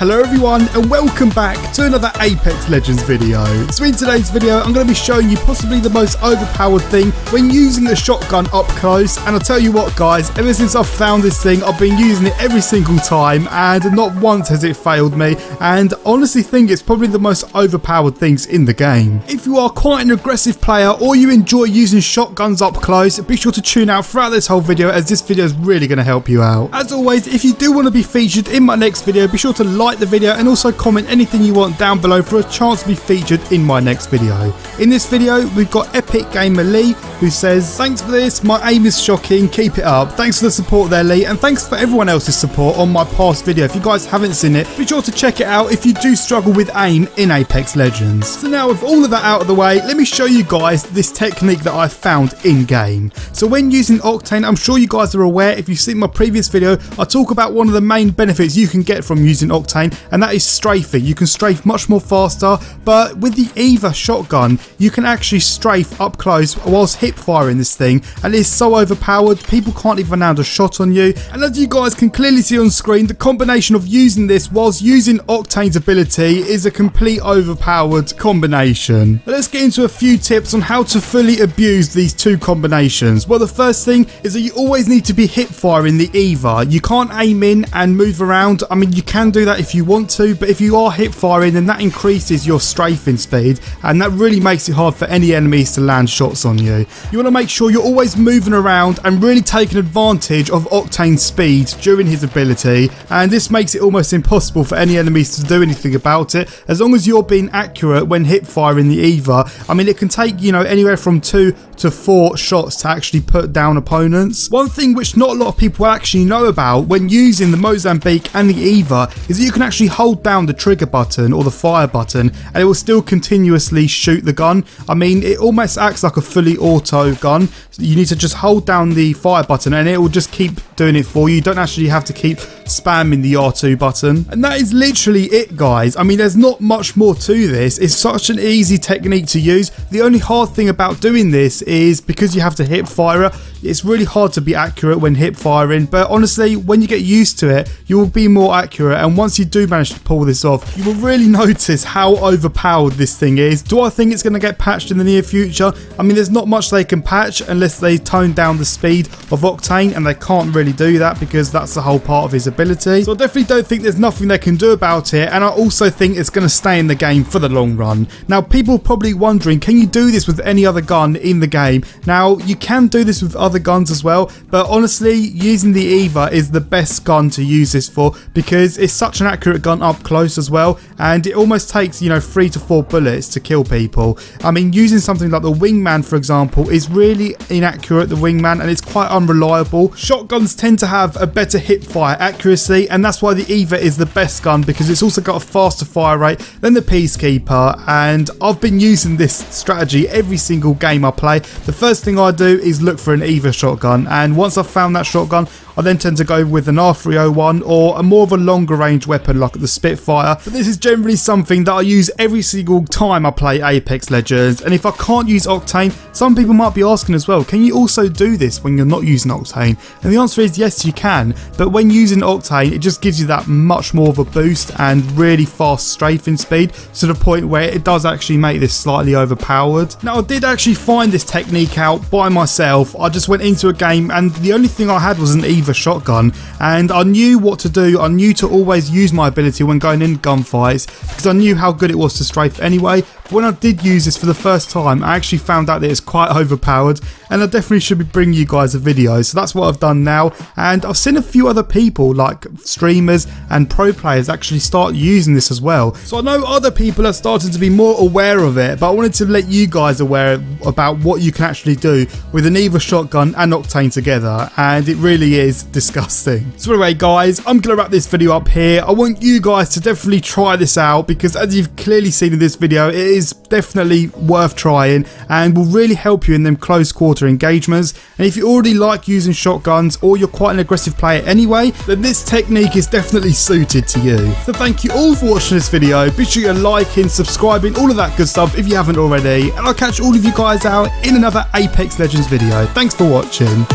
Hello everyone and welcome back to another Apex Legends video. So in today's video I'm going to be showing you possibly the most overpowered thing when using a shotgun up close, and I'll tell you what guys, ever since I've found this thing I've been using it every single time and not once has it failed me, and honestly think it's probably the most overpowered things in the game. If you are quite an aggressive player or you enjoy using shotguns up close, be sure to tune out throughout this whole video as this video is really going to help you out. As always, if you do want to be featured in my next video, be sure to like the video and also comment anything you want down below for a chance to be featured in my next video. In this video we've got Epic Gamer Lee, who says, "Thanks for this, my aim is shocking, keep it up." Thanks for the support there Lee, and thanks for everyone else's support on my past video. If you guys haven't seen it, be sure to check it out if you do struggle with aim in Apex Legends. So now with all of that out of the way, let me show you guys this technique that I found in game. So when using Octane, I'm sure you guys are aware, if you've seen my previous video, I talk about one of the main benefits you can get from using Octane, and that is strafing. You can strafe much more faster, but with the EVA shotgun you can actually strafe up close whilst hip firing this thing, and it's so overpowered people can't even land a shot on you. And as you guys can clearly see on screen, the combination of using this whilst using Octane's ability is a complete overpowered combination. But let's get into a few tips on how to fully abuse these two combinations. Well, the first thing is that you always need to be hip firing the EVA. You can't aim in and move around. I mean, you can do that if you want to, but if you are hip firing then that increases your strafing speed, and that really makes it hard for any enemies to land shots on you. You want to make sure you're always moving around and really taking advantage of Octane's speed during his ability, and this makes it almost impossible for any enemies to do anything about it as long as you're being accurate when hip firing the EVA. I mean, it can take, you know, anywhere from 2 to 4 shots to actually put down opponents. One thing which not a lot of people actually know about when using the Mozambique and the EVA is that you can actually hold down the trigger button or the fire button and it will still continuously shoot the gun. I mean, it almost acts like a fully auto gun. You need to just hold down the fire button and it will just keep doing it for you. You don't actually have to keep spamming the R2 button. And that is literally it guys. I mean, there's not much more to this. It's such an easy technique to use. The only hard thing about doing this is because you have to hip fire, it's really hard to be accurate when hip firing, but honestly when you get used to it you will be more accurate, and once you do manage to pull this off you will really notice how overpowered this thing is. Do I think it's going to get patched in the near future? I mean, there's not much they can patch unless they tone down the speed of Octane, and they can't really do that because that's the whole part of his ability. So I definitely don't think there's nothing they can do about it, and I also think it's going to stay in the game for the long run. Now people are probably wondering, can you do this with any other gun in the game? Now you can do this with other guns as well, but honestly using the EVA is the best gun to use this for because it's such an accurate gun up close as well, and it almost takes, you know, 3 to 4 bullets to kill people. I mean, using something like the Wingman for example is really inaccurate, the Wingman, and it's quite unreliable. Shotguns tend to have a better hip fire accuracy, and that's why the EVA is the best gun because it's also got a faster fire rate than the Peacekeeper, and I've been using this strategy every single game I play. The first thing I do is look for an EVA shotgun, and once I've found that shotgun I then tend to go with an R301 or a more of a longer range weapon like the Spitfire. But this is generally something that I use every single time I play Apex Legends, and if I can't use Octane, some people might be asking as well, can you also do this when you're not using Octane? And the answer is yes you can, but when using Octane it just gives you that much more of a boost and really fast strafing speed to the point where it does actually make this slightly overpowered. Now I did actually find this technique out by myself. I just went into a game and the only thing I had was an EVA shotgun, and I knew what to do. I knew to always use my ability when going in gunfights because I knew how good it was to strafe anyway. But when I did use this for the first time I actually found out that it's quite overpowered, and I definitely should be bringing you guys a video, so that's what I've done now. And I've seen a few other people like streamers and pro players actually start using this as well, so I know other people are starting to be more aware of it, but I wanted to let you guys aware about what you can actually do with an EVA shotgun and Octane together, and it really is disgusting. So anyway guys, I'm gonna wrap this video up here. I want you guys to definitely try this out because as you've clearly seen in this video it is definitely worth trying and will really help you in them close quarter engagements. And if you already like using shotguns or you're quite an aggressive player anyway, then this technique is definitely suited to you. So thank you all for watching this video. Be sure you're liking, subscribing, all of that good stuff if you haven't already, and I'll catch all of you guys out in another Apex Legends video. Thanks for watching.